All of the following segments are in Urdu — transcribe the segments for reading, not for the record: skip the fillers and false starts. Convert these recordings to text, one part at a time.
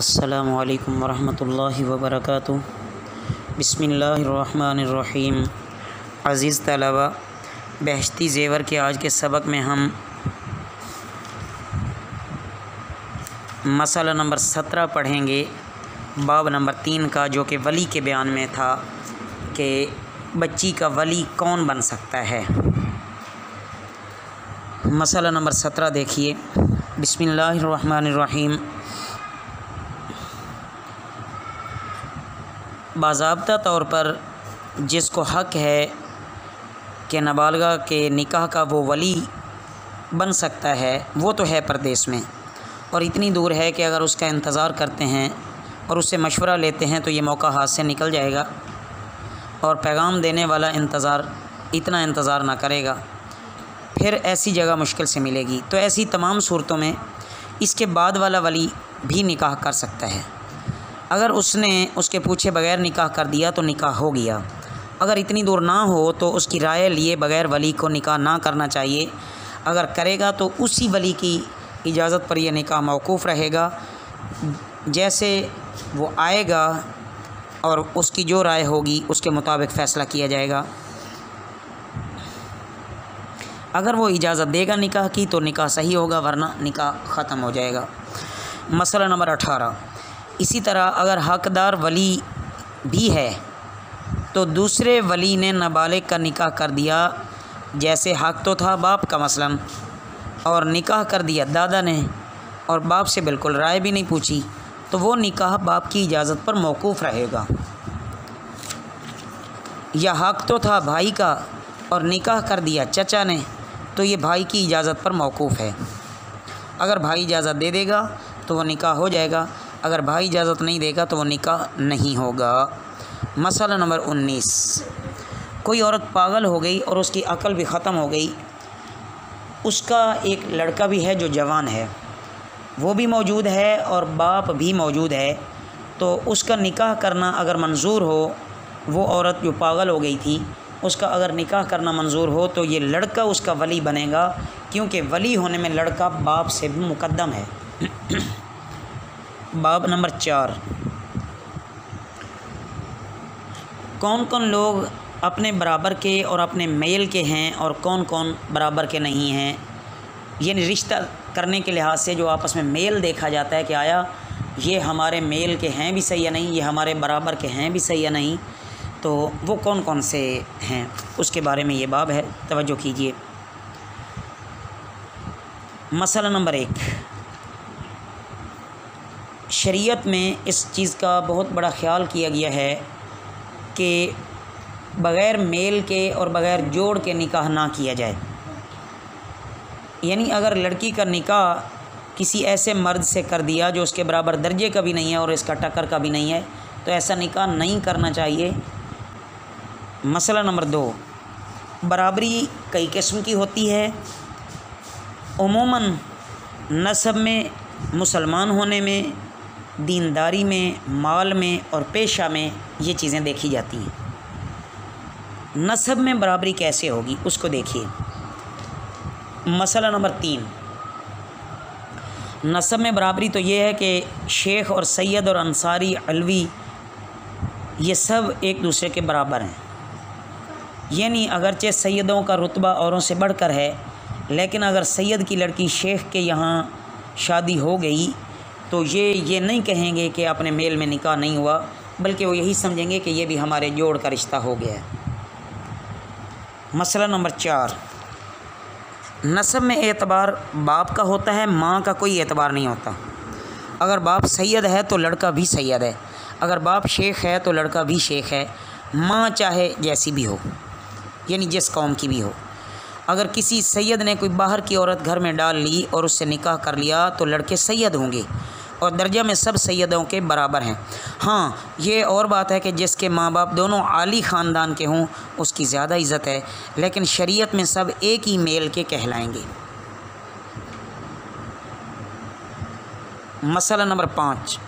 السلام علیکم ورحمۃ اللہ وبرکاتہ۔ بسم اللہ الرحمن الرحیم۔ عزیز طلبہ، بہشتی زیور کے آج کے سبق میں ہم مسئلہ نمبر 17 پڑھیں گے، باب نمبر 3 کا، جو کہ ولی کے بیان میں تھا کہ بچی کا ولی کون بن سکتا ہے۔ مسئلہ نمبر 17 دیکھیے۔ بسم اللہ الرحمن الرحیم۔ باضابطہ طور پر جس کو حق ہے کہ نابالغہ کے نکاح کا وہ ولی بن سکتا ہے، وہ تو ہے پردیس میں، اور اتنی دور ہے کہ اگر اس کا انتظار کرتے ہیں اور اس سے مشورہ لیتے ہیں تو یہ موقع ہاتھ سے نکل جائے گا، اور پیغام دینے والا اتنا انتظار نہ کرے گا، پھر ایسی جگہ مشکل سے ملے گی۔ تو ایسی تمام صورتوں میں اس کے بعد والا ولی بھی نکاح کر سکتا ہے۔ اگر اس نے اس کے پوچھے بغیر نکاح کر دیا تو نکاح ہو گیا۔ اگر اتنی دور نہ ہو تو اس کی رائے لیے بغیر ولی کو نکاح نہ کرنا چاہیے۔ اگر کرے گا تو اسی ولی کی اجازت پر یہ نکاح موقوف رہے گا، جیسے وہ آئے گا اور اس کی جو رائے ہوگی اس کے مطابق فیصلہ کیا جائے گا۔ اگر وہ اجازت دے گا نکاح کی تو نکاح صحیح ہوگا، ورنہ نکاح ختم ہو جائے گا۔ مسئلہ نمبر 18۔ اسی طرح اگر حقدار ولی بھی ہے تو دوسرے ولی نے نابالغ کا نکاح کر دیا، جیسے حق تو تھا باپ کا مثلاً، اور نکاح کر دیا دادا نے اور باپ سے بالکل رائے بھی نہیں پوچھی، تو وہ نکاح باپ کی اجازت پر موقوف رہے گا۔ یا حق تو تھا بھائی کا اور نکاح کر دیا چچا نے، تو یہ بھائی کی اجازت پر موقوف ہے۔ اگر بھائی اجازت دے گا تو وہ نکاح ہو جائے گا، اگر بھائی اجازت نہیں دے گا تو وہ نکاح نہیں ہوگا۔ مسئلہ نمبر 19۔ کوئی عورت پاگل ہو گئی اور اس کی عقل بھی ختم ہو گئی، اس کا ایک لڑکا بھی ہے جو جوان ہے، وہ بھی موجود ہے اور باپ بھی موجود ہے، تو اس کا نکاح کرنا اگر منظور ہو، وہ عورت جو پاگل ہو گئی تھی اس کا اگر نکاح کرنا منظور ہو تو یہ لڑکا اس کا ولی بنے گا، کیونکہ ولی ہونے میں لڑکا باپ سے بھی مقدم ہے۔ باب نمبر 4۔ کون کون لوگ اپنے برابر کے اور اپنے میل کے ہیں اور کون کون برابر کے نہیں ہیں، یعنی رشتہ کرنے کے لحاظ سے جو آپس میں میل دیکھا جاتا ہے کہ آیا یہ ہمارے میل کے ہیں بھی صحیح یا نہیں، یہ ہمارے برابر کے ہیں بھی صحیح یا نہیں، تو وہ کون کون سے ہیں، اس کے بارے میں یہ باب ہے، توجہ کیجیے۔ مسئلہ نمبر 1۔ شریعت میں اس چیز کا بہت بڑا خیال کیا گیا ہے کہ بغیر میل کے اور بغیر جوڑ کے نکاح نہ کیا جائے، یعنی اگر لڑکی کا نکاح کسی ایسے مرد سے کر دیا جو اس کے برابر درجے کا بھی نہیں ہے اور اس کا ٹکر کا بھی نہیں ہے، تو ایسا نکاح نہیں کرنا چاہیے۔ مسئلہ نمبر 2۔ برابری کئی قسم کی ہوتی ہے، عموماً نسب میں، مسلمان ہونے میں، دینداری میں، مال میں اور پیشہ میں یہ چیزیں دیکھی جاتی ہیں۔ نسب میں برابری کیسے ہوگی اس کو دیکھیے۔ مسئلہ نمبر 3۔ نسب میں برابری تو یہ ہے کہ شیخ اور سید اور انصاری علوی یہ سب ایک دوسرے کے برابر ہیں، یعنی اگرچہ سیدوں کا رتبہ اوروں سے بڑھ کر ہے، لیکن اگر سید کی لڑکی شیخ کے یہاں شادی ہو گئی تو یہ نہیں کہیں گے کہ اپنے میل میں نکاح نہیں ہوا، بلکہ وہ یہی سمجھیں گے کہ یہ بھی ہمارے جوڑ کا رشتہ ہو گیا ہے۔ مسئلہ نمبر 4۔ نسب میں اعتبار باپ کا ہوتا ہے، ماں کا کوئی اعتبار نہیں ہوتا۔ اگر باپ سید ہے تو لڑکا بھی سید ہے، اگر باپ شیخ ہے تو لڑکا بھی شیخ ہے، ماں چاہے جیسی بھی ہو، یعنی جس قوم کی بھی ہو۔ اگر کسی سید نے کوئی باہر کی عورت گھر میں ڈال لی اور اس سے نکاح کر لیا تو لڑکے سید ہوں گے اور درجہ میں سب سیدوں کے برابر ہیں۔ ہاں، یہ اور بات ہے کہ جس کے ماں باپ دونوں عالی خاندان کے ہوں اس کی زیادہ عزت ہے، لیکن شریعت میں سب ایک ہی میل کے کہلائیں گے۔ مسئلہ نمبر 5۔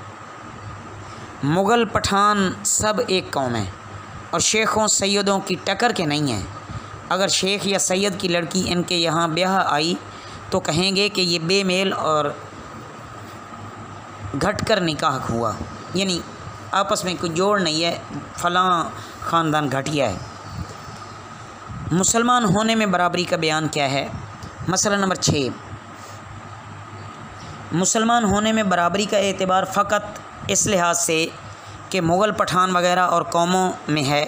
مغل پٹھان سب ایک قوم ہیں اور شیخوں سیدوں کی ٹکر کے نہیں ہیں۔ اگر شیخ یا سید کی لڑکی ان کے یہاں بیاہ آئی تو کہیں گے کہ یہ بے میل اور گھٹ کر نکاح ہوا، یعنی آپس میں کوئی جوڑ نہیں ہے، فلاں خاندان گھٹیا ہے۔ مسلمان ہونے میں برابری کا بیان کیا ہے؟ مسئلہ نمبر 6، مسلمان ہونے میں برابری کا اعتبار فقط اس لحاظ سے کہ مغل پٹھان وغیرہ اور قوموں میں ہے،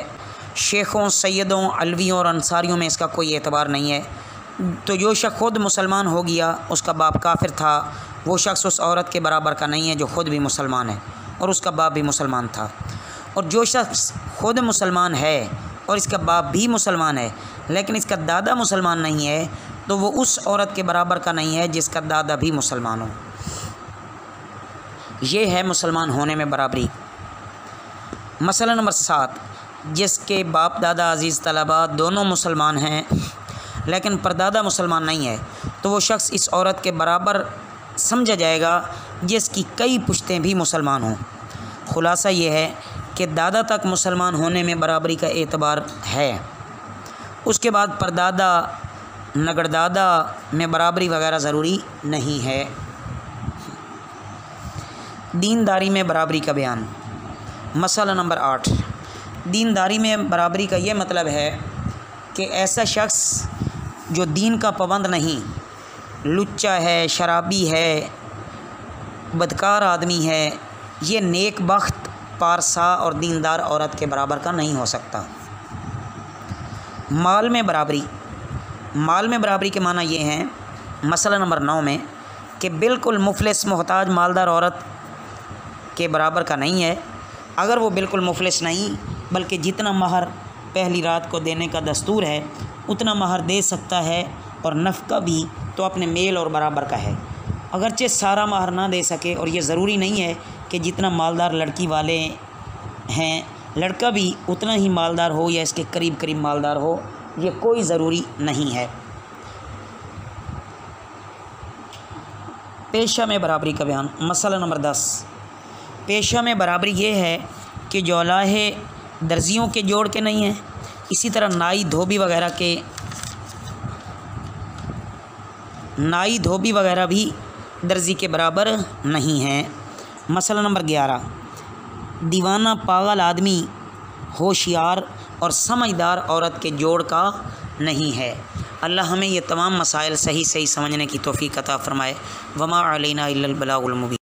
شیخوں، سیدوں، علویوں اور انصاریوں میں اس کا کوئی اعتبار نہیں ہے۔ تو جو شخص خود مسلمان ہو گیا اس کا باپ کافر تھا، وہ شخص اس عورت کے برابر کا نہیں ہے جو خود بھی مسلمان ہے اور اس کا باپ بھی مسلمان تھا۔ اور جو شخص خود مسلمان ہے اور اس کا باپ بھی مسلمان ہے لیکن اس کا دادا مسلمان نہیں ہے تو وہ اس عورت کے برابر کا نہیں ہے جس کا دادا بھی مسلمان ہو۔ یہ ہے مسلمان ہونے میں برابری۔ مسئلہ نمبر 7، جس کے باپ دادا عزیز طلباء دونوں مسلمان ہیں لیکن پردادا مسلمان نہیں ہے تو وہ شخص اس عورت کے برابر سمجھا جائے گا جس کی کئی پشتیں بھی مسلمان ہوں۔ خلاصہ یہ ہے کہ دادا تک مسلمان ہونے میں برابری کا اعتبار ہے، اس کے بعد پردادا، نگڑدادا میں برابری وغیرہ ضروری نہیں ہے۔ دینداری میں برابری کا بیان۔ مسئلہ نمبر 8، دینداری میں برابری کا یہ مطلب ہے کہ ایسا شخص جو دین کا پابند نہیں، لچا ہے، شرابی ہے، بدکار آدمی ہے، یہ نیک بخت، پارسا اور دیندار عورت کے برابر کا نہیں ہو سکتا۔ مال میں برابری، مال میں برابری کے معنی یہ ہیں، مسئلہ نمبر 9 میں، کہ بالکل مفلس محتاج مالدار عورت کے برابر کا نہیں ہے۔ اگر وہ بالکل مفلس نہیں بلکہ جتنا مہر پہلی رات کو دینے کا دستور ہے اتنا مہر دے سکتا ہے اور نفقہ بھی تو اپنے میل اور برابر کا ہے، اگرچہ سارا مہر نہ دے سکے، اور یہ ضروری نہیں ہے کہ جتنا مالدار لڑکی والے ہیں لڑکا بھی اتنا ہی مالدار ہو یا اس کے قریب قریب مالدار ہو، یہ کوئی ضروری نہیں ہے۔ پیشہ میں برابری کا بیان۔ مسئلہ نمبر 10، پیشہ میں برابری یہ ہے کہ جو الاحے درزیوں کے جوڑ کے نہیں ہیں، اسی طرح نائی دھوبی وغیرہ بھی درزی کے برابر نہیں ہیں۔ مسئلہ نمبر 11، دیوانہ پاگل آدمی ہوشیار اور سمجھدار عورت کے جوڑ کا نہیں ہے۔ اللہ ہمیں یہ تمام مسائل صحیح سمجھنے کی توفیق عطا فرمائے۔ وما علینا الا البلاغ المبین۔